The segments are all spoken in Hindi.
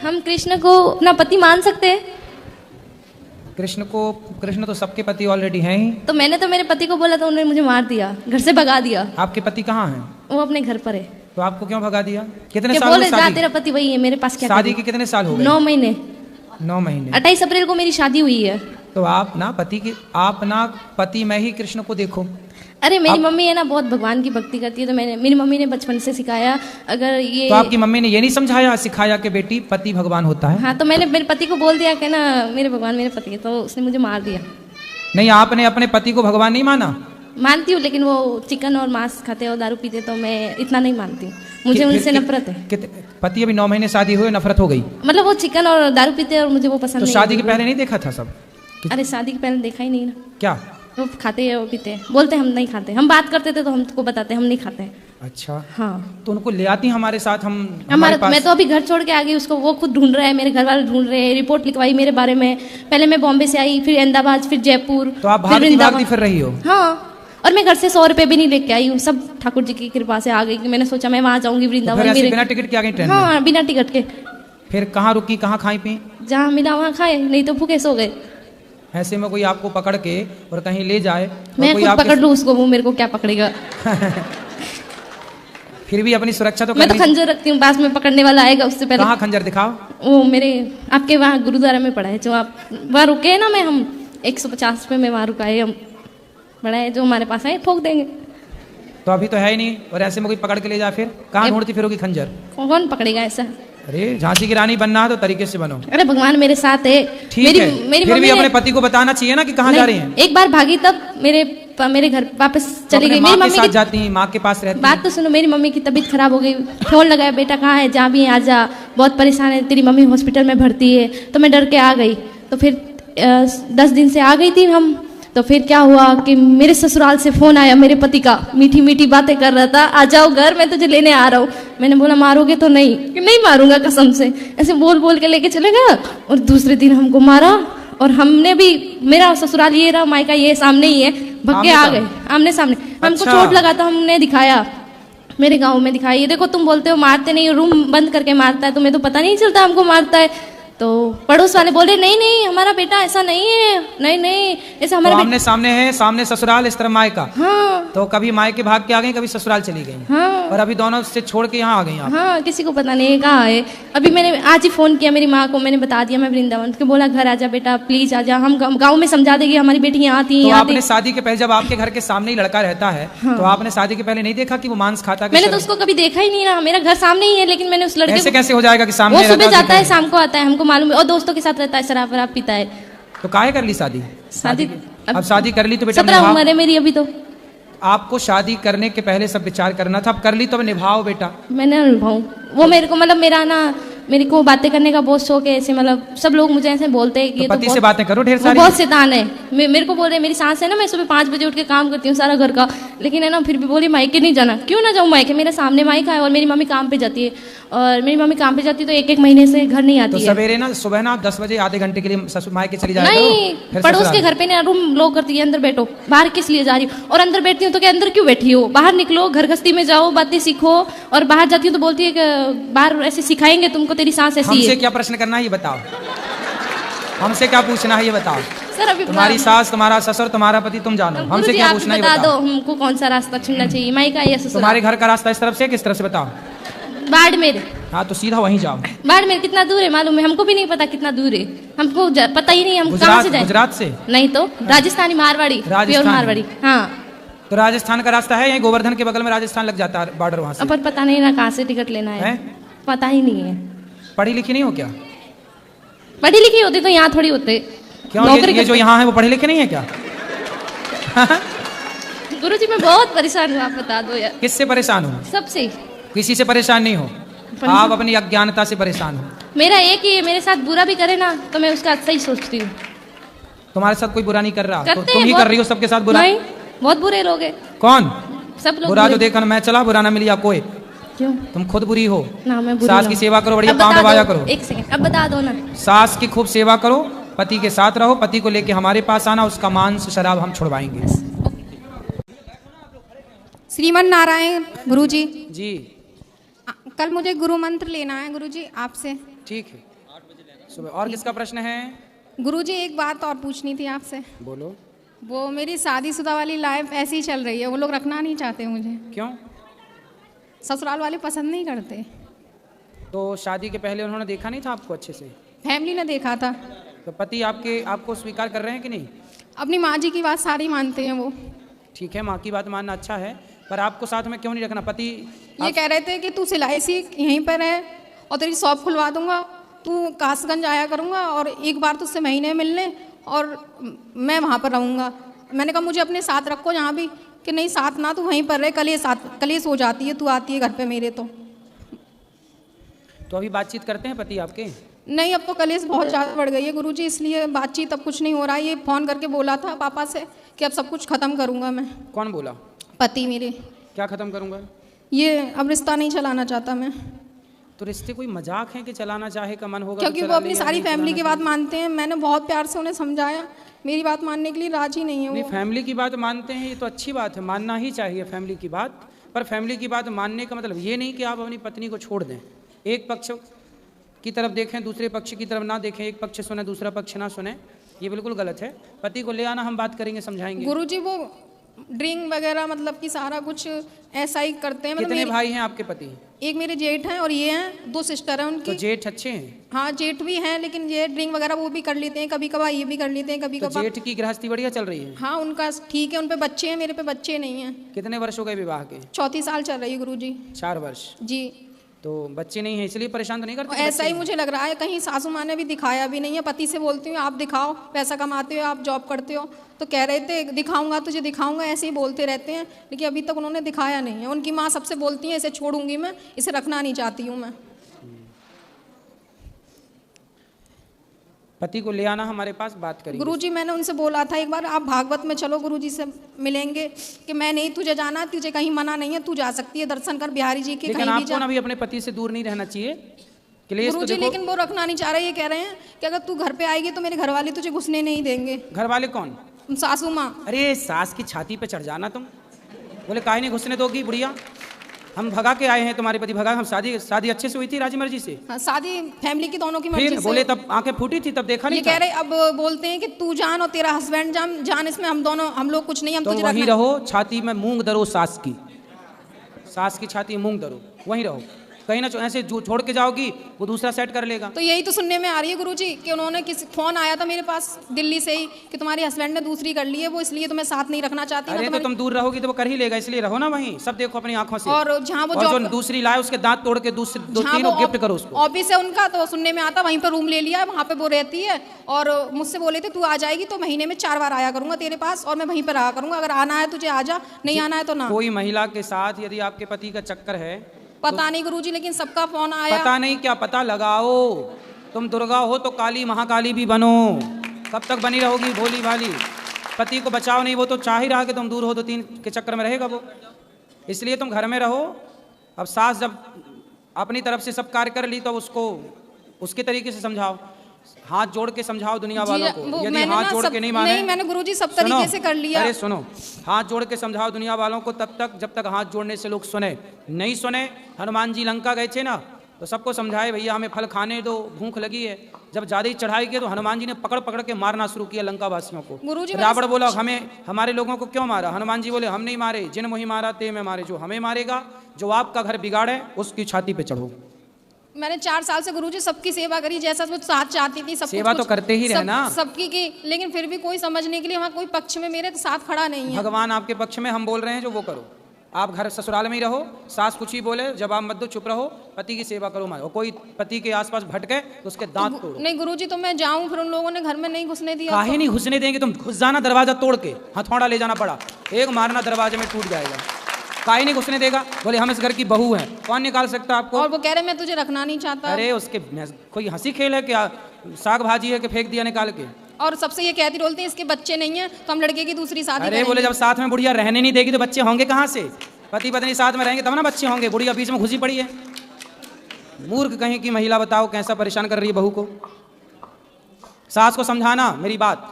हम कृष्ण को अपना पति मान सकते हैं? कृष्ण तो सबके पति ऑलरेडी हैं ही। तो मैंने तो मेरे पति को बोला तो उन्होंने मुझे मार दिया, घर से भगा दिया। आपके पति कहाँ हैं? वो अपने घर पर है। तो आपको क्यों भगा दिया? कितने क्या साल बोले हुए जा शादी? तेरा पति वही है, मेरे पास क्या शादी के कितने साल हो गए? 9 महीने। 9 महीने। 28 अप्रैल को मेरी शादी हुई है। तो आप ना पति में ही कृष्ण को देखो। अरे मेरी मम्मी है ना बहुत भगवान की भक्ति करती है, तो मेरी मम्मी ने बचपन से सिखाया। अगर ये तो आपकी मम्मी ने ये नहीं समझाया सिखाया कि बेटी पति भगवान होता है? हाँ, तो मैंने मेरे पति को बोल दिया कि ना मेरे भगवान मेरे पति है, तो उसने मुझे मार दिया। नहीं, आपने अपने पति को भगवान नहीं माना? मानती हूँ, लेकिन वो चिकन और मांस खाते और दारू पीते, तो मैं इतना नहीं मानती हूँ। मुझे उनसे नफरत है। पति अभी 9 महीने शादी हुए नफरत हो गई? मतलब वो चिकन और दारू पीते और मुझे वो पसंद तो नहीं। शादी के पहले नहीं देखा था सब? अरे शादी के पहले देखा ही नहीं ना। क्या वो खाते हैं, वो पीते हैं, बोलते हम नहीं खाते। हम बात करते थे तो हमको बताते हम नहीं खाते हैं। अच्छा। हाँ, तो उनको ले आती हमारे साथ, हमारे पास। मैं तो अभी घर छोड़ के आ गई उसको, वो खुद ढूंढ रहा है, मेरे घर वाले ढूंढ रहे हैं। रिपोर्ट लिखवाई मेरे बारे में। पहले मैं बॉम्बे से आई, फिर अहमदाबाद, फिर जयपुर। तो आप भागती फिर रही हो? हाँ, और मैं घर से 100 रुपए भी नहीं लेके आई हूँ, सब ठाकुर जी की कृपा से आ गई। कि मैंने सोचा मैं वहां जाऊंगी वृंदावन। तो बिना टिकट के आ गई ट्रेन में? हाँ, बिना टिकट के। फिर कहाँ रुकी, कहाँ खाई पी? जहाँ मिला वहाँ खाए, नहीं तो भूखे सो गए। ऐसे में कोई आपको पकड़ के और कहीं ले जाए, मैं कोई खुद पकड़ लूँ उसको, वो मेरे को क्या पकड़ेगा? फिर भी अपनी सुरक्षा तो मैं तो खंजर रखती हूँ, पास में पकड़ने वाला आएगा उससे पहले। कहाँ खंजर दिखाओ? वो मेरे आपके वहाँ गुरुद्वारा में पड़ा है, जो आप वहाँ रुके है ना। हम 150 रुपये में वहाँ रुकाए, हम बड़ा है जो हमारे पास है, ठोक देंगे। तो अभी तो है ही नहीं, और ऐसे में कोई पकड़ के ले जाए फिर कहाँ ढूंढती फिरोगी खंजर? कौन पकड़ेगा ऐसा? अरे झांसी की रानी बनना है तो तरीके से बनो। अरे भगवान मेरे साथ है। ठीक है, फिर भी अपने पति को बताना चाहिए ना कि कहाँ जा रही हैं। एक बार भागी तब मेरे घर वापस चली गई। मेरी मम्मी के साथ जाती हैं, माँ के पास रहती हैं। बात तो सुनो, मेरी मम्मी की तबीयत खराब हो गई। फोन लगाया, बेटा कहाँ है, जा भी आ जा, बहुत परेशान है, तेरी मम्मी हॉस्पिटल में भर्ती है। तो मैं डर के आ गई। तो फिर 10 दिन से आ गई थी हम। तो फिर क्या हुआ कि मेरे ससुराल से फोन आया मेरे पति का, मीठी मीठी बातें कर रहा था, आ जाओ घर, मैं तुझे लेने आ रहा हूँ। मैंने बोला मारोगे तो नहीं? कि नहीं मारूंगा कसम से। ऐसे बोल बोल के लेके चले गया, और दूसरे दिन हमको मारा। और हमने भी, मेरा ससुराल ये रहा, मायका ये सामने ही है, भग के आ गए आमने सामने। हमको चोट लगा तो हमने दिखाया, मेरे गाँव में दिखाया। ये देखो तुम बोलते हो मारते नहीं, रूम बंद करके मारता है, तुम्हें तो पता नहीं चलता हमको मारता है। तो पड़ोस वाले बोले नहीं नहीं हमारा बेटा ऐसा नहीं है, नहीं नहीं ऐसा हमारा। तो आमने सामने है, सामने ससुराल, इस तरफ मायका। हाँ। तो कभी मायके भाग के आ गई, कभी ससुराल चली गई। हाँ। और अभी दोनों से छोड़ के यहाँ आ गई आप। हाँ, किसी को पता नहीं कहाँ है। अभी मैंने आज ही फोन किया मेरी माँ को, मैंने बता दिया मैं वृंदावन के। बोला घर आजा बेटा, प्लीज आजा, हम गाँव में समझा देगी हमारी बेटी यहाँ आती है। तो आपने शादी के पहले, जब आपके घर के सामने ही लड़का रहता है, तो आपने शादी के पहले नहीं देखा कि वो मांस खाता है? मैंने तो उसको कभी देखा ही नहीं ना, मेरा घर सामने ही है। लेकिन मैंने उस लड़के ऐसे कैसे हो जाएगा कि सामने? वो सुबह जाता है, शाम को आता है, हमको मालूम है। और दोस्तों के साथ रहता है, शराब वराब पीता है। तो काहे कर ली शादी? अब शादी कर ली तो बेटा 17 उम्र है मेरी अभी। तो आपको शादी करने के पहले सब विचार करना था, अब कर ली तो निभाओ बेटा। मैंने निभाऊं, वो मेरे को मतलब मेरा ना, मेरे को बातें करने का बहुत शौक है। ऐसे मतलब सब लोग मुझे ऐसे बोलते हैं कि ये पति से बातें करो ढेर सारी। बहुत शैतान है। मेरे को बोल रहे, मेरी सास है ना, मैं सुबह 5 बजे उठ के काम करती हूँ सारा घर का, लेकिन है ना फिर भी बोली मायके नहीं जाना। क्यों ना जाऊँ मायके, मेरे सामने मायका है। और मेरी मम्मी काम पे जाती है, और मेरी मम्मी काम पे जाती है तो 1-1 महीने से घर नहीं आती तो है। सवेरे ना, सुबह ना 10 बजे आधे घंटे के लिए ससुर मायके चली जाए। नहीं, पड़ोस के घर पे ना रूम लॉक करती है, अंदर बैठो। बाहर किस लिए जा रही हो? और अंदर बैठती हूँ तो क्या अंदर क्यों बैठी हो? बाहर निकलो, घर गस्ती में जाओ, बातें सीखो। और बाहर जाती हूँ तो बोलती है कि बाहर ऐसे सिखाएंगे तुमको, तेरी सास ऐसी है। हमसे क्या प्रश्न करना है ये बताओ, हमसे क्या पूछना है ये बताओ। सर अभी तुम्हारी सास, तुम्हारा ससुर, तुम्हारा पति, तुम जानो, हमसे क्या पूछना है ये बता बताओ। दो हमको कौन सा रास्ता चुनना चाहिए, मायका या ससुराल? तुम्हारे घर का रास्ता इस तरफ से किस तरफ से बताओ? बाड़मेर। हाँ तो सीधा वहीं जाओ। बाड़मेर कितना दूर है मालूम है? हमको भी नहीं पता कितना दूर है, हमको पता ही नहीं। हम कहाँ से जाएं? गुजरात से नहीं तो राजस्थानी, मारवाड़ी, प्योर मारवाड़ी। हाँ तो राजस्थान का रास्ता है, यही गोवर्धन के बगल में राजस्थान लग जाता है बॉर्डर, वहाँ से। पर पता नहीं ना कहाँ से टिकट लेना है, पता ही नहीं है। पढ़ी लिखी नहीं हो क्या? पढ़ी लिखी होती तो यहाँ थोड़ी होते। क्यों? ये जो यहाँ है वो पढ़े लिखे नहीं है क्या? गुरुजी मैं बहुत परेशान हूँ, आप बता दो यार। किससे परेशान हो? सबसे। किसी से परेशान नहीं हो आप, अपनी अज्ञानता से परेशान हो। मेरा एक ही है, मेरे साथ बुरा भी करे ना तो मैं उसका अच्छा ही सोचती हूँ। तुम्हारे साथ कोई बुरा नहीं कर रहा, तो तुम ही कर रही हो सबके साथ बुरा। नहीं, बहुत बुरे लोग हैं। कौन? सब लोग बुरा जो देखा मैं चला, बुरा ना मिलिया कोई। क्यों? तुम खुद बुरी हो ना, मैं बुरी सास की सेवा करो, बढ़िया पाँव दबाया करो। एक सेकंड, अब बता दो ना। सास की खूब सेवा करो, पति के साथ रहो, पति को लेके हमारे पास आना, उसका मांस शराब हम छुड़वाएंगे। श्रीमन नारायण गुरुजी जी। कल मुझे गुरु मंत्र लेना है गुरुजी आपसे। ठीक है। सुबह। और किसका प्रश्न है? गुरुजी एक बात और पूछनी थी आपसे। बोलो। वो मेरी शादीशुदा वाली लाइफ ऐसी ही चल रही है, वो लोग रखना नहीं चाहते मुझे। क्यों? ससुराल वाले पसंद नहीं करते। तो शादी के पहले उन्होंने देखा नहीं था आपको अच्छे से? फैमिली ने देखा था। तो पति आपको स्वीकार कर रहे हैं कि नहीं? अपनी माँ जी की बात सारी मानते हैं वो। ठीक है, माँ की बात मानना अच्छा है, पर आपको साथ में क्यों नहीं रखना? पति ये कह रहे थे कि तू सिलाई सीख, यहीं पर है और तेरी शॉप खुलवा दूंगा, तू कासगंज आया करूंगा और एक बार तुझसे महीने में मिलने और मैं वहाँ पर रहूँगा। मैंने कहा मुझे अपने साथ रखो यहाँ भी, कि नहीं साथ ना, तू वहीं पर रहे, कलेश हो जाती है, तू आती है घर पे मेरे। तो अभी बातचीत करते हैं पति आपके? नहीं, अब तो कलेश बहुत ज़्यादा बढ़ गई है गुरुजी, इसलिए बातचीत अब कुछ नहीं हो रहा है। ये फ़ोन करके बोला था पापा से कि अब सब कुछ ख़त्म करूँगा मैं। कौन बोला? पति मेरे। क्या ख़त्म करूँगा? ये अब रिश्ता नहीं चलाना चाहता मैं। तो रिश्ते कोई मजाक है कि चलाना चाहे का मन होगा? क्योंकि वो अपनी सारी फैमिली की बात मानते हैं। मैंने बहुत प्यार से उन्हें समझाया, मेरी बात मानने के लिए राजी नहीं है वो। नहीं, फैमिली की बात मानते हैं, ये तो अच्छी बात है, मानना ही चाहिए फैमिली की बात। पर फैमिली की बात मानने का मतलब ये नहीं कि आप अपनी पत्नी को छोड़ दें। एक पक्ष की तरफ देखें, दूसरे पक्ष की तरफ ना देखें, एक पक्ष सुने दूसरा पक्ष ना सुने, ये बिल्कुल गलत है। पति को ले आना, हम बात करेंगे, समझाएंगे। गुरुजी वो ड्रिंक वगैरह मतलब कि सारा कुछ ऐसा ही करते हैं। कितने भाई हैं आपके पति? एक मेरे जेठ हैं और ये हैं, 2 सिस्टर हैं उनकी। तो जेठ अच्छे हैं? हाँ, जेठ भी हैं, लेकिन ये ड्रिंक वगैरह वो भी कर लेते हैं, कभी कभार ये भी कर लेते हैं, कभी तो कभार। जेठ की गृहस्थी बढ़िया चल रही है? हाँ, उनका ठीक है, उन पे बच्चे हैं, मेरे पे बच्चे नहीं हैं। कितने वर्ष हो गए विवाह के? 34 साल चल रही है गुरुजी। 4 वर्ष। जी। तो बच्चे नहीं हैं इसलिए परेशान तो नहीं करते? ऐसा ही मुझे लग रहा है, कहीं सासू माँ ने भी दिखाया भी नहीं है। पति से बोलती हूँ आप दिखाओ, पैसा कमाते हो, आप जॉब करते हो, तो कह रहे थे दिखाऊंगा तुझे दिखाऊंगा, ऐसे ही बोलते रहते हैं, लेकिन अभी तक उन्होंने दिखाया नहीं है। उनकी माँ सबसे बोलती है इसे छोड़ूंगी मैं, इसे रखना नहीं चाहती हूँ मैं। पति को ले आना हमारे पास, बात करेंगे। गुरुजी मैंने उनसे बोला था एक बार, आप भागवत में चलो, गुरुजी से मिलेंगे, कि मैं नहीं, तुझे जाना, तुझे कहीं मना नहीं है, तू जा सकती है, दर्शन कर बिहारी जी के, लेकिन कहीं भी आपको जा। ना भी अपने पति से दूर नहीं रहना चाहिए। क्लेश तो गुरुजी देखो, लेकिन वो रखना नहीं चाह रहे। ये कह रहे हैं कि अगर तू घर पे आएगी तो मेरे घर वाले तुझे घुसने नहीं देंगे। घर वाले कौन? सासू माँ। अरे सास की छाती पे चढ़ जाना तुम। बोले काहे नहीं घुसने दोगी बुढ़िया? हम भगा के आए हैं, तुम्हारे पति भगा। हम शादी अच्छे से हुई थी राजी मर्जी से? हाँ, शादी फैमिली की दोनों की मर्जी फिर से। बोले तब आंखें फूटी थी, तब देखा नहीं ये था? कह रहे अब बोलते हैं कि तू जान और तेरा हस्बैंड जान, इसमें हम लोग कुछ नहीं, हम तो तुझे वहीं रखना। रहो, छाती में मूंग दरो सास की छाती मूंग दरो, वहीं रहो। कहीं ना ऐसे छोड़ के जाओगी वो दूसरा सेट कर लेगा। तो यही तो सुनने में आ रही है गुरुजी कि उन्होंने किसी फोन आया था मेरे पास दिल्ली से ही कि तुम्हारे हस्बैंड ने दूसरी कर ली है, वो इसलिए तुम्हें साथ नहीं रखना चाहती। अरे तो तुम दूर रहोगी तो वो कर ही लेगा, इसलिए रहो ना वहीं, सब देखो अपनी आंखों से। और जहाँ वो जो दूसरी लाए उसके दांत तोड़ के तीनों गिफ्ट करो उसको। ऑफिस है उनका, तो सुनने में आता वहीं पर रूम ले लिया, वहाँ पे वो रहती है। और मुझसे बोले थे तू आ जाएगी तो महीने में 4 बार आया करूंगा तेरे पास, और मैं वहीं पर रहा करूंगा, अगर आना है तुझे आ जा, नहीं आना है तो ना। कोई महिला के साथ यदि आपके पति का चक्कर है, पता नहीं गुरुजी, लेकिन सबका फोन आया। पता नहीं क्या, पता लगाओ। तुम दुर्गा हो तो काली महाकाली भी बनो। कब तक बनी रहोगी भोली भाली? पति को बचाओ नहीं, वो तो चाह ही रहा कि तुम दूर हो, तो 3 के चक्कर में रहेगा वो, इसलिए तुम घर में रहो। अब सास जब अपनी तरफ से सब कार्य कर ली तो उसको उसके तरीके से समझाओ, हाथ जोड़ के समझाओ दुनिया वालों को। यदि हाथ जोड़ के नहीं माने, नहीं मैंने गुरुजी सब तरीके से कर लिया। अरे सुनो, हाथ जोड़ के समझाओ दुनिया वालों को तब तक जब तक हाथ जोड़ने से लोग सुने। नहीं सुने, हनुमान जी लंका गए थे ना, तो सबको समझाए भैया हमें फल खाने दो, भूख लगी है। जब ज्यादा ही चढ़ाई की तो हनुमान जी ने पकड़ पकड़ के मारना शुरू किया लंका वासियों को। रावण बोला हमारे लोगों को क्यों मारा? हनुमान जी बोले हम नहीं मारे, जिन मोहि मारा ते में मारे, जो हमें मारेगा, जो आपका घर बिगाड़े उसकी छाती पे चढ़ो। मैंने 4 साल से गुरुजी सबकी सेवा करी, जैसा वो साथ चाहती थी सब सेवा तो करते ही रहना सबकी की, लेकिन फिर भी कोई समझने के लिए वहाँ कोई पक्ष में मेरे साथ खड़ा नहीं है। भगवान आपके पक्ष में, हम बोल रहे हैं जो वो करो। आप घर ससुराल में ही रहो, सास कुछ ही बोले जवाब मत दो, चुप रहो, पति की सेवा करो। और कोई पति के आसपास भटके तो उसके दांत तोड़ो। नहीं गुरुजी, तो मैं जाऊं, फिर उन लोगों ने घर में नहीं घुसने दिया। काहे नहीं घुसने देंगे? तुम घुस जाना दरवाजा तोड़ के, हथौड़ा ले जाना पड़ा, एक मारना दरवाजे में टूट जाएगा। काहे नहीं घुसने देगा? बोले हम इस घर की बहू हैं, कौन निकाल सकता आपको? और वो कह रहे मैं तुझे रखना नहीं चाहता। अरे उसके कोई हंसी खेल है क्या? साग भाजी है कि फेंक दिया निकाल के? और सबसे ये कहती बोलते हैं इसके बच्चे नहीं है तो हम लड़के की दूसरी शादी अरे बोले जब साथ में बुढ़िया रहने नहीं देगी तो बच्चे होंगे कहाँ से? पति पत्नी साथ में रहेंगे तब ना बच्चे होंगे। बुढ़िया बीच में घुसी पड़ी है। मूर्ख कहीं की महिला, बताओ कैसा परेशान कर रही है बहू को। सास को समझाना मेरी बात,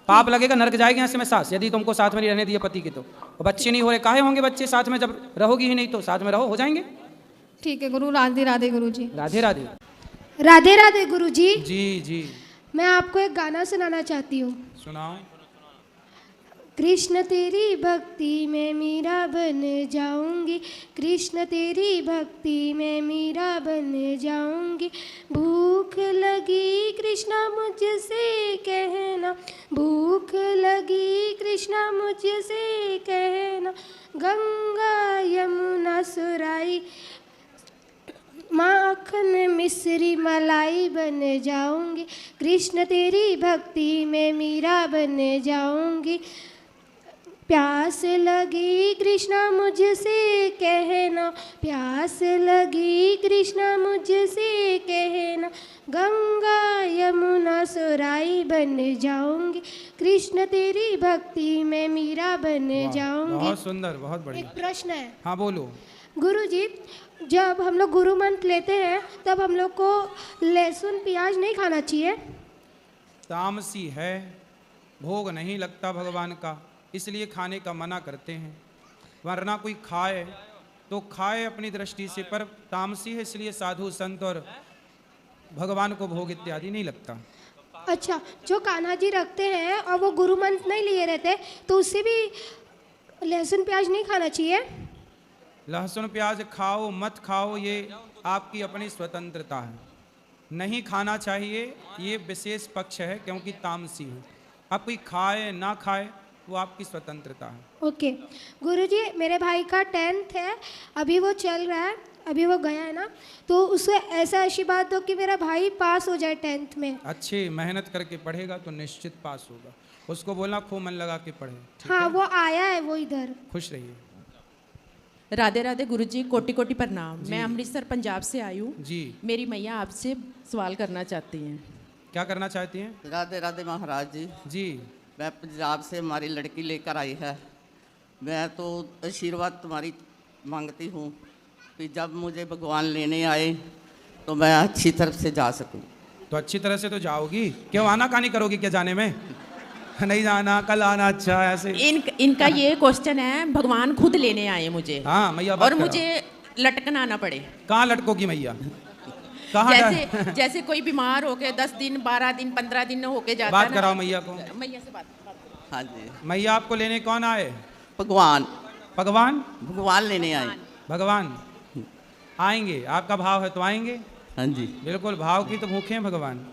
पाप लगेगा, नरक जाएगी ऐसे में सास, यदि तुमको साथ में नहीं रहने दिए पति के। तो बच्चे नहीं हो रहे, काहे होंगे बच्चे साथ में? जब रहोगी ही नहीं तो साथ में रहो, हो जाएंगे। ठीक है गुरु, राधे राधे गुरु जी। राधे राधे। राधे राधे गुरुजी। जी जी मैं आपको एक गाना सुनाना चाहती हूँ। सुनाओ। कृष्ण तेरी भक्ति में मीरा बन जाऊंगी, कृष्ण तेरी भक्ति में मीरा बन जाऊंगी। भूख लगी कृष्णा मुझसे कहना, भूख लगी कृष्णा मुझसे कहना। गंगा यमुना सुराई माखन मिश्री मलाई बन जाऊंगी, कृष्ण तेरी भक्ति में मीरा बन जाऊंगी। प्यास लगी कृष्णा मुझसे कहना, प्यास लगी कृष्णा मुझसे कहना। गंगा यमुना सुराई बन जाऊंगी, कृष्ण तेरी भक्ति में मीरा बन जाऊंगी। बहुत सुंदर, बहुत एक बढ़िया। प्रश्न है। हाँ बोलो। गुरुजी, जब हम लोग गुरु मंत्र लेते हैं तब हम लोग को लहसुन प्याज नहीं खाना चाहिए? तामसी है, भोग नहीं लगता भगवान का, इसलिए खाने का मना करते हैं। वरना कोई खाए तो खाए अपनी दृष्टि से, पर तामसी है इसलिए साधु संत और भगवान को भोग इत्यादि नहीं लगता। अच्छा, जो कान्हा जी रखते हैं और वो गुरु मंत्र नहीं लिए रहते तो उससे भी लहसुन प्याज नहीं खाना चाहिए? लहसुन प्याज खाओ मत खाओ ये आपकी अपनी स्वतंत्रता है। नहीं खाना चाहिए ये विशेष पक्ष है, क्योंकि तामसी है। आप कोई खाए ना खाए वो आपकी स्वतंत्रता है। ओके गुरुजी, मेरे भाई का 10th है, अभी वो चल रहा है, अभी वो गया है ना, तो उसे ऐसा आशीर्वाद दो कि मेरा भाई पास हो जाए 10th में। अच्छे मेहनत करके पढ़ेगा तो निश्चित पास होगा। उसको बोलना खूब मन लगा के पढ़े। ठीक हाँ है? वो आया है वो इधर। खुश रहिए। राधे राधे गुरुजी, कोटि कोटि प्रणाम। मैं अमृतसर पंजाब से आई हूँ जी। मेरी मैया आपसे सवाल करना चाहती हैं। क्या करना चाहती हैं? राधे राधे महाराज जी। जी। मैं पंजाब से हमारी लड़की लेकर आई है। मैं तो आशीर्वाद तुम्हारी मांगती हूँ कि जब मुझे भगवान लेने आए तो मैं अच्छी तरफ से जा सकूँ। तो अच्छी तरह से तो जाओगी, क्यों आनाकानी करोगी क्या जाने में? नहीं जाना, कल आना, अच्छा ऐसे। इनका ये क्वेश्चन है, भगवान खुद लेने आए मुझे। हाँ मैया बात और कराओ। मुझे लटकन आना पड़े। कहाँ लटकोगी मैया? कहाँ जैसे कोई बीमार होके 10 दिन 12 दिन 15 दिन होके जाता बात है ना। कराओ मैया को। मैया से बात हाँ जी। मैया आपको लेने कौन आए? भगवान। भगवान? भगवान लेने आए। भगवान आएंगे, आपका भाव है तो आएंगे। हाँ जी। बिल्कुल भाव की तो भूखे हैं भगवान,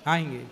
आएंगे।